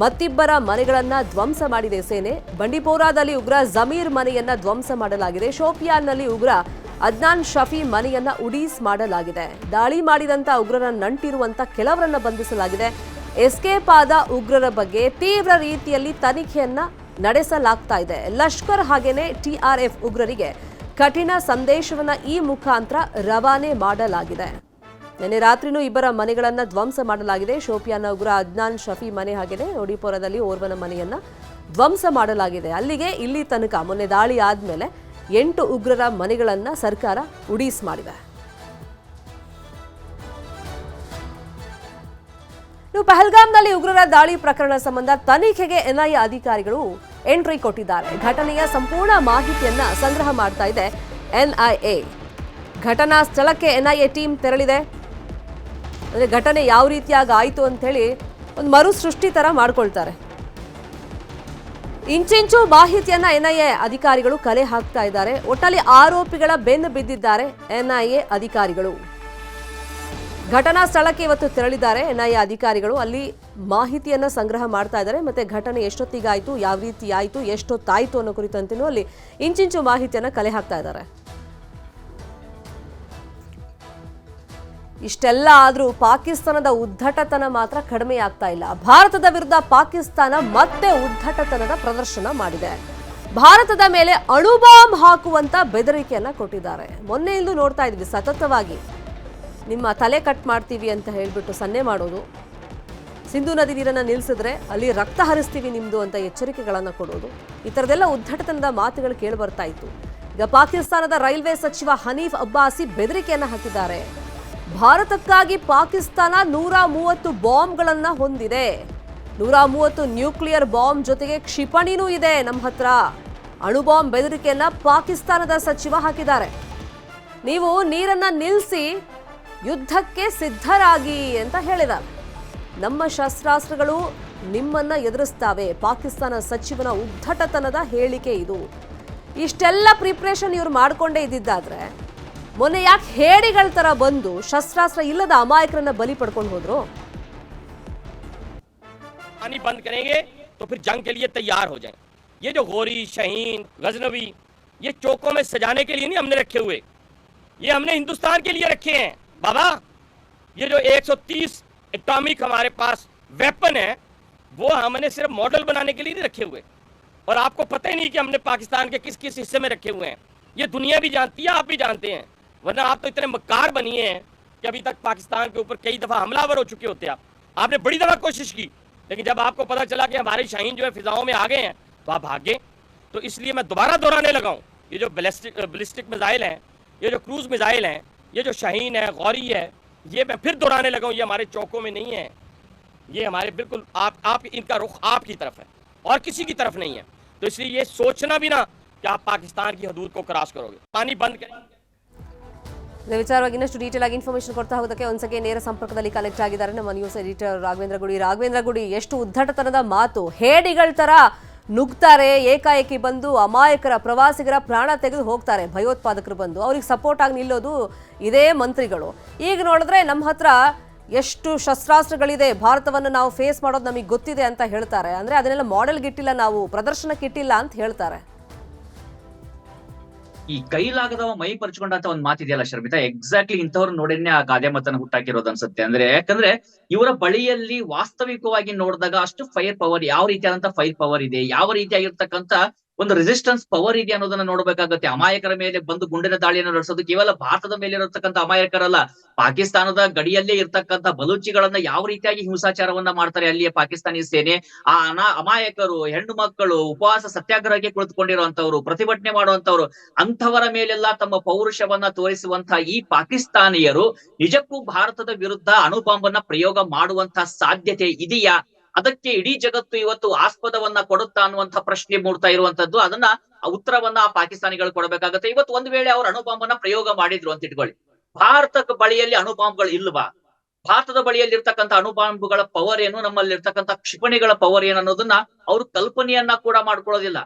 ಮತ್ತಿಬ್ಬರ ಮನೆಗಳನ್ನ ಧ್ವಂಸ ಮಾಡಿದೆ ಸೇನೆ. ಬಂಡಿಪೋರಾದಲ್ಲಿ ಉಗ್ರ ಜಮೀರ್ ಮನೆಯನ್ನ ಧ್ವಂಸ ಮಾಡಲಾಗಿದೆ. ಶೋಪಿಯಾನ್ನಲ್ಲಿ ಉಗ್ರ ಅದ್ನಾನ್ ಶಫಿ ಮನೆಯನ್ನ ಉಡೀಸ್ ಮಾಡಲಾಗಿದೆ. ದಾಳಿ ಮಾಡಿದಂತ ಉಗ್ರರ ನಂಟಿರುವಂತ ಕೆಲವರನ್ನ ಬಂಧಿಸಲಾಗಿದೆ. ಎಸ್ಕೇಪ್ ಆದ ಉಗ್ರರ ಬಗ್ಗೆ ತೀವ್ರ ರೀತಿಯಲ್ಲಿ ತನಿಖೆಯನ್ನ ನಡೆಸಲಾಗ್ತಾ ಇದೆ. ಲಷ್ಕರ್ ಹಾಗೇನೆ TRF ಉಗ್ರರಿಗೆ ಕಠಿಣ ಸಂದೇಶವನ್ನ ಈ ಮುಖಾಂತರ ರವಾನೆ ಮಾಡಲಾಗಿದೆ. ನಿನ್ನೆ ರಾತ್ರಿನೂ ಇಬ್ಬರ ಮನೆಗಳನ್ನ ಧ್ವಂಸ ಮಾಡಲಾಗಿದೆ. ಶೋಪಿಯಾನ ಉಗ್ರ ಅದ್ನಾನ್ ಶಫಿ ಮನೆ ಹಾಗೆಯೇ ಒಡಿಪೋರದಲ್ಲಿ ಓರ್ವನ ಮನೆಯನ್ನ ಧ್ವಂಸ ಮಾಡಲಾಗಿದೆ. ಅಲ್ಲಿಗೆ ಇಲ್ಲಿ ತನಕ ಮೊನ್ನೆ ದಾಳಿ ಆದ್ಮೇಲೆ 8 ಉಗ್ರರ ಮನೆಗಳನ್ನ ಸರ್ಕಾರ ಉಡೀಸ್ ಮಾಡಿದೆ. ಪಹಲ್ಗಾಮ್ನಲ್ಲಿ ಉಗ್ರರ ದಾಳಿ ಪ್ರಕರಣ ಸಂಬಂಧ ತನಿಖೆಗೆ NIA ಅಧಿಕಾರಿಗಳು ಎಂಟ್ರಿ ಕೊಟ್ಟಿದ್ದಾರೆ. ಘಟನೆಯ ಸಂಪೂರ್ಣ ಮಾಹಿತಿಯನ್ನ ಸಂಗ್ರಹ ಮಾಡ್ತಾ ಇದೆ NIA. ಘಟನಾ ಸ್ಥಳಕ್ಕೆ NIA ಟೀಮ್ ತೆರಳಿದೆ. ಅಂದ್ರೆ ಘಟನೆ ಯಾವ ರೀತಿಯಾಗಿ ಆಯ್ತು ಅಂತ ಹೇಳಿ ಒಂದು ಮರು ಸೃಷ್ಟಿ ತರ ಮಾಡ್ಕೊಳ್ತಾರೆ. ಇಂಚಿಂಚು ಮಾಹಿತಿಯನ್ನ NIA ಅಧಿಕಾರಿಗಳು ಕಲೆ ಹಾಕ್ತಾ ಇದ್ದಾರೆ. ಒಟ್ಟಲ್ಲಿ ಆರೋಪಿಗಳ ಬೆನ್ನು ಬಿದ್ದಿದ್ದಾರೆ NIA ಅಧಿಕಾರಿಗಳು. ಘಟನಾ ಸ್ಥಳಕ್ಕೆ ಇವತ್ತು ತೆರಳಿದ್ದಾರೆ NIA ಅಧಿಕಾರಿಗಳು. ಅಲ್ಲಿ ಮಾಹಿತಿಯನ್ನ ಸಂಗ್ರಹ ಮಾಡ್ತಾ ಇದ್ದಾರೆ. ಮತ್ತೆ ಘಟನೆ ಎಷ್ಟೊತ್ತಿಗಾಯ್ತು, ಯಾವ ರೀತಿ ಆಯ್ತು, ಎಷ್ಟೊತ್ತಾಯ್ತು ಅನ್ನೋ ಕುರಿತಂತೆನೂ ಅಲ್ಲಿ ಇಂಚಿಂಚು ಮಾಹಿತಿಯನ್ನ ಕಲೆ ಹಾಕ್ತಾ ಇದ್ದಾರೆ. ಇಷ್ಟೆಲ್ಲ ಆದ್ರೂ ಪಾಕಿಸ್ತಾನದ ಉದ್ದಟತನ ಮಾತ್ರ ಕಡಿಮೆ ಆಗ್ತಾ ಇಲ್ಲ. ಭಾರತದ ವಿರುದ್ಧ ಪಾಕಿಸ್ತಾನ ಮತ್ತೆ ಉದ್ದಟತನದ ಪ್ರದರ್ಶನ ಮಾಡಿದೆ. ಭಾರತದ ಮೇಲೆ ಅಣುಬಾಂಬ್ ಹಾಕುವಂತ ಬೆದರಿಕೆಯನ್ನ ಕೊಟ್ಟಿದ್ದಾರೆ. ಮೊನ್ನೆ ಇಂದು ನೋಡ್ತಾ ಇದ್ವಿ ಸತತವಾಗಿ ನಿಮ್ಮ ತಲೆ ಕಟ್ ಮಾಡ್ತೀವಿ ಅಂತ ಹೇಳ್ಬಿಟ್ಟು ಸನ್ನೆ ಮಾಡೋದು, ಸಿಂಧು ನದಿ ನೀರನ್ನು ನಿಲ್ಲಿಸಿದ್ರೆ ಅಲ್ಲಿ ರಕ್ತ ಹರಿಸ್ತೀವಿ ನಿಮ್ದು ಅಂತ ಎಚ್ಚರಿಕೆಗಳನ್ನು ಕೊಡೋದು, ಈ ಥರದೆಲ್ಲ ಉದ್ದಟತನದ ಮಾತುಗಳು ಕೇಳಿ ಬರ್ತಾ ಇತ್ತು. ಈಗ ಪಾಕಿಸ್ತಾನದ ರೈಲ್ವೆ ಸಚಿವ ಹನೀಫ್ ಅಬ್ಬಾಸಿ ಬೆದರಿಕೆಯನ್ನು ಹಾಕಿದ್ದಾರೆ. ಭಾರತಕ್ಕಾಗಿ ಪಾಕಿಸ್ತಾನ 130 ಬಾಂಬ್ಗಳನ್ನು ಹೊಂದಿದೆ. 130 ನ್ಯೂಕ್ಲಿಯರ್ ಬಾಂಬ್ ಜೊತೆಗೆ ಕ್ಷಿಪಣಿನೂ ಇದೆ ನಮ್ಮ ಹತ್ರ. ಅಣುಬಾಂಬ್ ಬೆದರಿಕೆಯನ್ನ ಪಾಕಿಸ್ತಾನದ ಸಚಿವ ಹಾಕಿದ್ದಾರೆ. ನೀವು ನೀರನ್ನ ನಿಲ್ಲಿಸಿ ಯುದ್ಧಕ್ಕೆ ಸಿದ್ಧರಾಗಿ ಅಂತ ಹೇಳಿದ್ದಾರೆ. ನಮ್ಮ ಶಸ್ತ್ರಾಸ್ತ್ರಗಳು ನಿಮ್ಮನ್ನ ಎದುರಿಸ್ತಾವೆ. ಪಾಕಿಸ್ತಾನ ಸಚಿವನ ಉದ್ದಟತನದ ಹೇಳಿಕೆ ಇದು. ಇಷ್ಟೆಲ್ಲ ಪ್ರಿಪ್ರೇಷನ್ ಇವ್ರು ಮಾಡ್ಕೊಂಡೇ ಇದ್ದಿದ್ದಾದ್ರೆ ಮೊನ್ನೆ ಯಾಕೆ ಹೇಡಿಗಳ ತರ ಬಂದು ಶಸ್ತ್ರಾಸ್ತ್ರ ಇಲ್ಲದ ಅಮಾಯಕರನ್ನ ಬಲಿ ಪಡ್ಕೊಂಡು ಹೋದ್ರು? पानी बंद करेंगे तो फिर जंग के लिए तैयार हो जाएं। ये जो गोरी, शाहीन, गजनवी, ये चौकों में सजाने के लिए नहीं हमने रखे हुए, ये हमने हिंदुस्तान के लिए रखे हैं बाबा। ये जो 130 एटॉमिक हमारे पास वेपन है वो हमने सिर्फ मॉडल बनाने के लिए नहीं रखे हुए, और आपको पता ही नहीं कि हमने पाकिस्तान के किस किस हिस्से में रखे हुए हैं। ये दुनिया भी जानती है, आप भी जानते हैं, वरना आप तो इतने मक्कार बनिए हैं कि अभी तक पाकिस्तान के ऊपर कई दफा हमलावर हो चुके होते। आपने बड़ी दफा कोशिश की, लेकिन जब आपको पता चला कि हमारे शाहीन जो है फिजाओं में आ गए हैं तो आप भाग गए। तो इसलिए मैं दोबारा दोहराने लगा हूँ, ये जो बैलिस्टिक मिसाइल हैं, ये जो क्रूज मिसाइल हैं, ये जो शाहीन है, गौरी है, ये मैं फिर दोहराने लगा हूँ, ये हमारे चौकों में नहीं है, ये हमारे बिल्कुल आप इनका रुख आपकी तरफ है और किसी की तरफ नहीं है। तो इसलिए ये सोचना भी ना कि आप पाकिस्तान की हदूद को क्रॉस करोगे। पानी बंद करें। ಇದೇ ವಿಚಾರವಾಗಿ ಇನ್ನಷ್ಟು ಡೀಟೇಲ್ ಆಗಿ ಇನ್ಫಾರ್ಮೇಶನ್ ಕೊಡ್ತಾ ಹೋಗೋದಕ್ಕೆ ಒಂದ್ಸತಿ ನೇರ ಸಂಪರ್ಕದಲ್ಲಿ ಕನೆಕ್ಟ್ ಆಗಿದ್ದಾರೆ ನಮ್ಮ ನ್ಯೂಸ್ ಎಡಿಟರ್ ರಾಘವೇಂದ್ರ ಗುಡಿ. ಎಷ್ಟು ಉದ್ದಟತನದ ಮಾತು, ಹೇಡಿಗಳ ತರ ನುಗ್ತಾರೆ, ಏಕಾಏಕಿ ಬಂದು ಅಮಾಯಕರ ಪ್ರವಾಸಿಗರ ಪ್ರಾಣ ತೆಗೆದು ಹೋಗ್ತಾರೆ. ಭಯೋತ್ಪಾದಕರು ಬಂದು ಅವ್ರಿಗೆ ಸಪೋರ್ಟ್ ಆಗಿ ನಿಲ್ಲೋದು ಇದೇ ಮಂತ್ರಿಗಳು. ಈಗ ನೋಡಿದ್ರೆ ನಮ್ಮ ಹತ್ರ ಎಷ್ಟು ಶಸ್ತ್ರಾಸ್ತ್ರಗಳಿದೆ, ಭಾರತವನ್ನು ನಾವು ಫೇಸ್ ಮಾಡೋದು ನಮಗೆ ಗೊತ್ತಿದೆ ಅಂತ ಹೇಳ್ತಾರೆ. ಅಂದ್ರೆ ಅದನ್ನೆಲ್ಲ ಮಾಡೆಲ್ಗೆ ಇಟ್ಟಿಲ್ಲ, ನಾವು ಪ್ರದರ್ಶನಕ್ಕೆ ಇಟ್ಟಿಲ್ಲ ಅಂತ ಹೇಳ್ತಾರೆ. ಈ ಕೈಲಾಗದವ ಮೈ ಪರ್ಚ್ಕೊಂಡಂತ ಒಂದ್ ಮಾತಿದೆಯಲ್ಲ ಶರ್ಮಿತಾ, ಎಕ್ಸಾಕ್ಟ್ಲಿ ಇಂಥವ್ರು ನೋಡಿನೇ ಆ ಗಾದೆ ಮಾತನ್ನ ಹುಟ್ಟಾಕಿರೋದು ಅನ್ಸುತ್ತೆ. ಯಾಕಂದ್ರೆ ಇವರ ಬಳಿಯಲ್ಲಿ ವಾಸ್ತವಿಕವಾಗಿ ನೋಡಿದಾಗ ಅಷ್ಟು ಫೈರ್ ಪವರ್, ಯಾವ ರೀತಿಯಾದಂತ ಫೈರ್ ಪವರ್ ಇದೆ, ಯಾವ ರೀತಿಯಾಗಿರ್ತಕ್ಕಂತ ಒಂದು ರೆಸಿಸ್ಟೆನ್ಸ್ ಪವರ್ ಇದೆ ಅನ್ನೋದನ್ನ ನೋಡ್ಬೇಕಾಗತ್ತೆ. ಅಮಾಯಕರ ಮೇಲೆ ಬಂದು ಗುಂಡಿನ ದಾಳಿಯನ್ನು ನಡೆಸೋದು ಕೇವಲ ಭಾರತದ ಮೇಲೆ ಇರತಕ್ಕಂತ ಅಮಾಯಕರಲ್ಲ, ಪಾಕಿಸ್ತಾನದ ಗಡಿಯಲ್ಲೇ ಇರ್ತಕ್ಕಂಥ ಬಲೂಚಿಗಳನ್ನ ಯಾವ ರೀತಿಯಾಗಿ ಹಿಂಸಾಚಾರವನ್ನ ಮಾಡ್ತಾರೆ ಅಲ್ಲಿಯ ಪಾಕಿಸ್ತಾನಿ ಸೇನೆ. ಆ ಅಮಾಯಕರು, ಹೆಣ್ಣು ಮಕ್ಕಳು, ಉಪವಾಸ ಸತ್ಯಾಗ್ರಹಕ್ಕೆ ಕುಳಿತುಕೊಂಡಿರುವಂತವ್ರು, ಪ್ರತಿಭಟನೆ ಮಾಡುವಂತವ್ರು, ಅಂಥವರ ಮೇಲೆಲ್ಲ ತಮ್ಮ ಪೌರುಷವನ್ನ ತೋರಿಸುವಂತಹ ಈ ಪಾಕಿಸ್ತಾನಿಯರು ನಿಜಕ್ಕೂ ಭಾರತದ ವಿರುದ್ಧ ಅಣುಬಾಂಬನ್ನ ಪ್ರಯೋಗ ಮಾಡುವಂತಹ ಸಾಧ್ಯತೆ ಇದೆಯಾ? ಅದಕ್ಕೆ ಇಡೀ ಜಗತ್ತು ಇವತ್ತು ಆಸ್ಪದವನ್ನ ಕೊಡುತ್ತಾ ಅನ್ನುವಂಥ ಪ್ರಶ್ನೆ ಮೂಡ್ತಾ ಇರುವಂತದ್ದು. ಅದನ್ನ ಉತ್ತರವನ್ನ ಆ ಪಾಕಿಸ್ತಾನಿಗಳು ಕೊಡಬೇಕಾಗತ್ತೆ. ಇವತ್ತು ಒಂದು ವೇಳೆ ಅವರು ಅಣುಬಾಂಬನ್ನ ಪ್ರಯೋಗ ಮಾಡಿದ್ರು ಅಂತ ಇಟ್ಕೊಳ್ಳಿ, ಭಾರತದ ಬಳಿಯಲ್ಲಿ ಅಣುಬಾಂಬ್ಗಳು ಇಲ್ವಾ? ಭಾರತದ ಬಳಿಯಲ್ಲಿ ಇರ್ತಕ್ಕಂಥ ಅಣುಬಾಂಬ್ಗಳ ಪವರ್ ಏನು, ನಮ್ಮಲ್ಲಿ ಇರ್ತಕ್ಕಂಥ ಕ್ಷಿಪಣಿಗಳ ಪವರ್ ಏನು ಅನ್ನೋದನ್ನ ಅವರು ಕಲ್ಪನೆಯನ್ನ ಕೂಡ ಮಾಡ್ಕೊಳ್ಳೋದಿಲ್ಲ.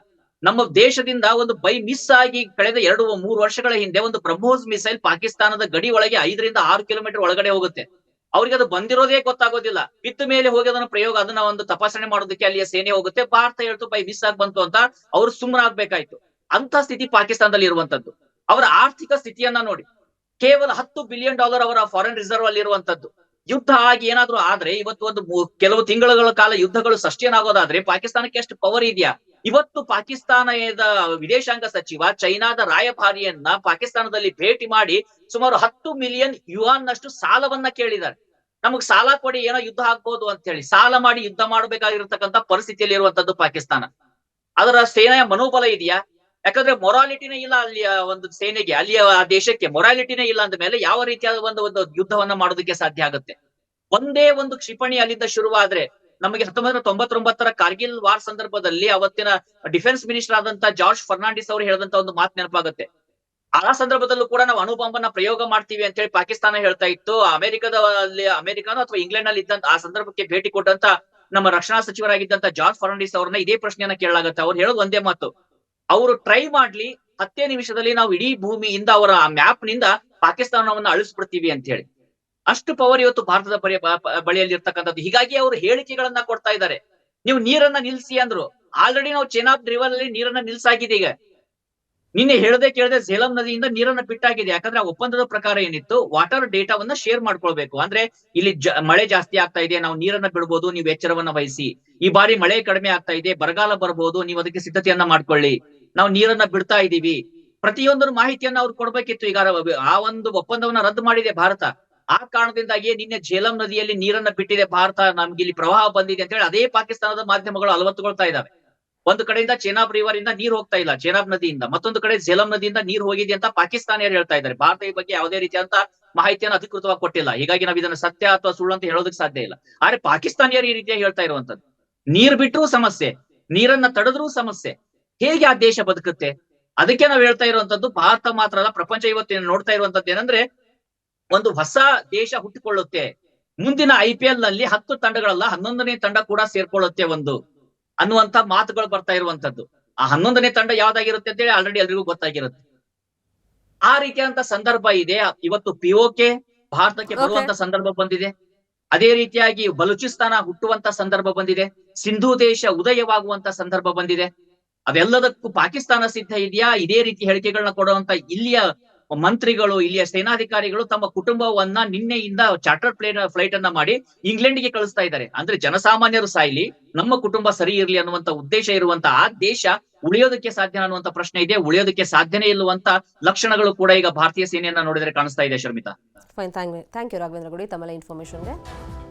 ನಮ್ಮ ದೇಶದಿಂದ ಒಂದು ಬೈ ಮಿಸ್ ಆಗಿ ಕಳೆದ 2-3 ವರ್ಷಗಳ ಹಿಂದೆ ಒಂದು ಬ್ರಹ್ಮೋಸ್ ಮಿಸೈಲ್ ಪಾಕಿಸ್ತಾನದ ಗಡಿ ಒಳಗೆ 5-6 ಕಿಲೋಮೀಟರ್ ಒಳಗಡೆ ಹೋಗುತ್ತೆ. ಅವ್ರಿಗೆ ಅದು ಬಂದಿರೋದೇ ಗೊತ್ತಾಗೋದಿಲ್ಲ. ಬಿತ್ತ ಮೇಲೆ ಹೋಗಿ ಅದನ್ನ ಪ್ರಯೋಗ, ಅದನ್ನ ಒಂದು ತಪಾಸಣೆ ಮಾಡೋದಕ್ಕೆ ಅಲ್ಲಿಯ ಸೇನೆ ಹೋಗುತ್ತೆ. ಭಾರತ ಹೇಳ್ತು ಬೈ ಮಿಸ್ ಆಗಿ ಬಂತು ಅಂತ ಅವ್ರು ಸುಮ್ಮನಾಗ್ಬೇಕಾಯ್ತು. ಅಂತ ಸ್ಥಿತಿ ಪಾಕಿಸ್ತಾನದಲ್ಲಿ ಇರುವಂತದ್ದು. ಅವರ ಆರ್ಥಿಕ ಸ್ಥಿತಿಯನ್ನ ನೋಡಿ, ಕೇವಲ $10 ಬಿಲಿಯನ್ ಅವರ ಫಾರಿನ್ ರಿಸರ್ವ್ ಅಲ್ಲಿ ಇರುವಂತದ್ದು. ಯುದ್ಧ ಆಗಿ ಏನಾದ್ರೂ ಆದ್ರೆ ಇವತ್ತು ಒಂದು ಕೆಲವು ತಿಂಗಳ ಕಾಲ ಯುದ್ಧಗಳು ಸಸ್ಟೇನ್ ಆಗೋದಾದ್ರೆ ಪಾಕಿಸ್ತಾನಕ್ಕೆ ಎಷ್ಟು ಪವರ್ ಇದೆಯಾ? ಇವತ್ತು ಪಾಕಿಸ್ತಾನದ ವಿದೇಶಾಂಗ ಸಚಿವ ಚೈನಾದ ರಾಯಭಾರಿಯನ್ನ ಪಾಕಿಸ್ತಾನದಲ್ಲಿ ಭೇಟಿ ಮಾಡಿ ಸುಮಾರು 10 ಮಿಲಿಯನ್ ಯುವಾನ್ ನಷ್ಟು ಸಾಲವನ್ನ ಕೇಳಿದ್ದಾರೆ. ನಮಗ್ ಸಾಲ ಕೊಡಿ, ಏನೋ ಯುದ್ಧ ಆಗ್ಬೋದು ಅಂತ ಹೇಳಿ ಸಾಲ ಮಾಡಿ ಯುದ್ಧ ಮಾಡಬೇಕಾಗಿರ್ತಕ್ಕಂಥ ಪರಿಸ್ಥಿತಿಯಲ್ಲಿ ಇರುವಂತದ್ದು ಪಾಕಿಸ್ತಾನ. ಅದರ ಸೇನೆಯ ಮನೋಬಲ ಇದೆಯಾ? ಯಾಕಂದ್ರೆ ಮೊರಾಲಿಟಿನೇ ಇಲ್ಲ ಅಲ್ಲಿಯ ಒಂದು ಸೇನೆಗೆ, ಅಲ್ಲಿಯ ಆ ದೇಶಕ್ಕೆ ಮೊರಾಲಿಟಿನೇ ಇಲ್ಲ ಅಂದ ಮೇಲೆ ಯಾವ ರೀತಿಯಾದ ಒಂದು ಯುದ್ಧವನ್ನ ಮಾಡೋದಕ್ಕೆ ಸಾಧ್ಯ ಆಗುತ್ತೆ? ಒಂದೇ ಒಂದು ಕ್ಷಿಪಣಿ ಅಲ್ಲಿಂದ ಶುರುವಾದ್ರೆ ನಮಗೆ 1999 ಕಾರ್ಗಿಲ್ ವಾರ್ ಸಂದರ್ಭದಲ್ಲಿ ಅವತ್ತಿನ ಡಿಫೆನ್ಸ್ ಮಿನಿಸ್ಟರ್ ಆದಂತ ಜಾರ್ಜ್ ಫರ್ನಾಂಡಿಸ್ ಅವರು ಹೇಳಿದಂತ ಒಂದು ಮಾತು ನೆನಪಾಗುತ್ತೆ. ಆ ಸಂದರ್ಭದಲ್ಲೂ ಕೂಡ ನಾವು ಅಣುಬಾಂಬನ್ನ ಪ್ರಯೋಗ ಮಾಡ್ತೀವಿ ಅಂತ ಹೇಳಿ ಪಾಕಿಸ್ತಾನ ಹೇಳ್ತಾ ಇತ್ತು. ಅಮೆರಿಕನೋ ಅಥವಾ ಇಂಗ್ಲೆಂಡ್ ನಲ್ಲಿ ಇದ್ದಂತ ಆ ಸಂದರ್ಭಕ್ಕೆ ಭೇಟಿ ಕೊಟ್ಟಂತ ನಮ್ಮ ರಕ್ಷಣಾ ಸಚಿವರಾಗಿದ್ದಂತ ಜಾರ್ಜ್ ಫರ್ನಾಂಡಿಸ್ ಅವ್ರನ್ನ ಇದೇ ಪ್ರಶ್ನೆಯನ್ನ ಕೇಳಲಾಗುತ್ತೆ. ಅವ್ರು ಹೇಳೋದು ಒಂದೇ ಮಾತು, ಅವರು ಟ್ರೈ ಮಾಡ್ಲಿ, 10 ನಿಮಿಷದಲ್ಲಿ ನಾವು ಇಡೀ ಭೂಮಿಯಿಂದ ಅವರ ಮ್ಯಾಪ್ ನಿಂದ ಪಾಕಿಸ್ತಾನವನ್ನ ಅಳಿಸ್ಬಿಡ್ತೀವಿ ಅಂತ ಹೇಳಿ. ಅಷ್ಟು ಪವರ್ ಇವತ್ತು ಭಾರತದ ಬಳಿಯಲ್ಲಿ ಇರ್ತಕ್ಕಂಥದ್ದು. ಹೀಗಾಗಿ ಅವರು ಹೇಳಿಕೆಗಳನ್ನ ಕೊಡ್ತಾ ಇದ್ದಾರೆ. ನೀವು ನೀರನ್ನ ನಿಲ್ಸಿ ಅಂದ್ರು, ಆಲ್ರೆಡಿ ನಾವು ಚೆನಾಬ್ ರಿವರ್ ಅಲ್ಲಿ ನೀರನ್ನ ನಿಲ್ಸಾಗಿದೆ. ಈಗ ನಿನ್ನೆ ಹೇಳದೆ ಕೇಳದೆ ಝೇಲಂ ನದಿಯಿಂದ ನೀರನ್ನ ಬಿಟ್ಟಾಗಿದೆ. ಯಾಕಂದ್ರೆ ಆ ಒಪ್ಪಂದದ ಪ್ರಕಾರ ಏನಿತ್ತು, ವಾಟರ್ ಡೇಟಾವನ್ನ ಶೇರ್ ಮಾಡ್ಕೊಳ್ಬೇಕು. ಅಂದ್ರೆ ಇಲ್ಲಿ ಮಳೆ ಜಾಸ್ತಿ ಆಗ್ತಾ ಇದೆ, ನಾವು ನೀರನ್ನ ಬಿಡ್ಬೋದು, ನೀವು ಎಚ್ಚರವನ್ನ ವಹಿಸಿ. ಈ ಬಾರಿ ಮಳೆ ಕಡಿಮೆ ಆಗ್ತಾ ಇದೆ, ಬರಗಾಲ ಬರ್ಬೋದು, ನೀವು ಅದಕ್ಕೆ ಸಿದ್ಧತೆಯನ್ನ ಮಾಡ್ಕೊಳ್ಳಿ, ನಾವು ನೀರನ್ನ ಬಿಡ್ತಾ ಇದೀವಿ. ಪ್ರತಿಯೊಂದರ ಮಾಹಿತಿಯನ್ನ ಅವ್ರು ಕೊಡ್ಬೇಕಿತ್ತು. ಈಗ ಆ ಒಂದು ಒಪ್ಪಂದವನ್ನ ರದ್ದು ಮಾಡಿದೆ ಭಾರತ. ಆ ಕಾರಣದಿಂದಾಗಿ ನಿನ್ನೆ ಝೇಲಂ ನದಿಯಲ್ಲಿ ನೀರನ್ನ ಬಿಟ್ಟಿದೆ ಭಾರತ, ನಮ್ಗೆ ಇಲ್ಲಿ ಪ್ರವಾಹ ಬಂದಿದೆ ಅಂತ ಹೇಳಿ ಅದೇ ಪಾಕಿಸ್ತಾನದ ಮಾಧ್ಯಮಗಳು ಅಲವತ್ತುಕೊಳ್ತಾ ಇದಾವೆ. ಒಂದು ಕಡೆಯಿಂದ ಚೆನಾಬ್ ರಿವರ್ ಇಂದ ನೀರು ಹೋಗ್ತಾ ಇಲ್ಲ, ಚೆನಾಬ್ ನದಿಯಿಂದ, ಮತ್ತೊಂದು ಕಡೆ ಝೇಲಂ ನದಿಯಿಂದ ನೀರು ಹೋಗಿದೆ ಅಂತ ಪಾಕಿಸ್ತಾನಿಯರು ಹೇಳ್ತಾ ಇದ್ದಾರೆ. ಭಾರತ ಈ ಬಗ್ಗೆ ಯಾವುದೇ ರೀತಿಯಂತ ಮಾಹಿತಿಯನ್ನು ಅಧಿಕೃತವಾಗಿ ಕೊಟ್ಟಿಲ್ಲ. ಹೀಗಾಗಿ ನಾವು ಇದನ್ನ ಸತ್ಯ ಅಥವಾ ಸುಳ್ಳು ಅಂತ ಹೇಳೋದಕ್ಕೆ ಸಾಧ್ಯ ಇಲ್ಲ. ಆದ್ರೆ ಪಾಕಿಸ್ತಾನಿಯರು ಈ ರೀತಿಯಾಗಿ ಹೇಳ್ತಾ ಇರುವಂತದ್ದು, ನೀರ್ ಬಿಟ್ಟರೂ ಸಮಸ್ಯೆ, ನೀರನ್ನ ತಡೆದ್ರೂ ಸಮಸ್ಯೆ, ಹೇಗೆ ಆ ದೇಶ ಬದುಕುತ್ತೆ? ಅದಕ್ಕೆ ನಾವು ಹೇಳ್ತಾ ಇರುವಂತದ್ದು, ಭಾರತ ಮಾತ್ರ ಅಲ್ಲ, ಪ್ರಪಂಚ ಇವತ್ತು ನೋಡ್ತಾ ಇರುವಂತದ್ದು ಏನಂದ್ರೆ, ಒಂದು ಹೊಸ ದೇಶ ಹುಟ್ಟಿಕೊಳ್ಳುತ್ತೆ. ಮುಂದಿನ IPL ನಲ್ಲಿ 10 ತಂಡಗಳಲ್ಲ 11ನೇ ತಂಡ ಕೂಡ ಸೇರ್ಕೊಳ್ಳುತ್ತೆ ಒಂದು ಅನ್ನುವಂತ ಮಾತುಗಳು ಬರ್ತಾ ಇರುವಂತದ್ದು. ಆ 11ನೇ ತಂಡ ಯಾವ್ದಾಗಿರುತ್ತೆ ಅಂತ ಹೇಳಿ ಆಲ್ರೆಡಿ ಎಲ್ರಿಗೂ ಗೊತ್ತಾಗಿರುತ್ತೆ. ಆ ರೀತಿಯಾದಂತ ಸಂದರ್ಭ ಇದೆ. ಇವತ್ತು POK ಭಾರತಕ್ಕೆ ಬರುವಂತ ಸಂದರ್ಭ ಬಂದಿದೆ. ಅದೇ ರೀತಿಯಾಗಿ ಬಲೂಚಿಸ್ತಾನ ಹುಟ್ಟುವಂತ ಸಂದರ್ಭ ಬಂದಿದೆ. ಸಿಂಧೂ ದೇಶ ಉದಯವಾಗುವಂತ ಸಂದರ್ಭ ಬಂದಿದೆ. ಅದೆಲ್ಲದಕ್ಕೂ ಪಾಕಿಸ್ತಾನ ಸಿದ್ಧ ಇದೆಯಾ? ಇದೇ ರೀತಿ ಹೇಳಿಕೆಗಳನ್ನ ಕೊಡುವಂತ ಇಲ್ಲಿಯ ಮಂತ್ರಿಗಳು, ಇಲ್ಲಿಯ ಸೇನಾಧಿಕಾರಿಗಳು ತಮ್ಮ ಕುಟುಂಬವನ್ನ ನಿನ್ನೆಯಿಂದ ಚಾರ್ಟರ್ ಫ್ಲೈಟ್ ಅನ್ನ ಮಾಡಿ ಇಂಗ್ಲೆಂಡ್ಗೆ ಕಳಿಸ್ತಾ ಇದ್ದಾರೆ. ಅಂದ್ರೆ ಜನಸಾಮಾನ್ಯರು ಸಾಯ್ಲಿ, ನಮ್ಮ ಕುಟುಂಬ ಸರಿ ಇರ್ಲಿ ಅನ್ನುವಂತ ಉದ್ದೇಶ ಇರುವಂತ ಆ ದೇಶ ಉಳಿಯೋದಕ್ಕೆ ಸಾಧ್ಯ ಅನ್ನುವಂತ ಪ್ರಶ್ನೆ ಇದೆ. ಉಳಿಯೋದಕ್ಕೆ ಸಾಧ್ಯನೇ ಇಲ್ಲುವಂತ ಲಕ್ಷಣಗಳು ಕೂಡ ಈಗ ಭಾರತೀಯ ಸೇನೆಯನ್ನ ನೋಡಿದ್ರೆ ಕಾಣಿಸ್ತಾ ಇದೆ. Sharmita, fine, thank you Raghavendra Gudi ತಮ್ಮೆಲ್ಲ ಇನ್ಫಾರ್ಮೇಶನ್ಗೆ.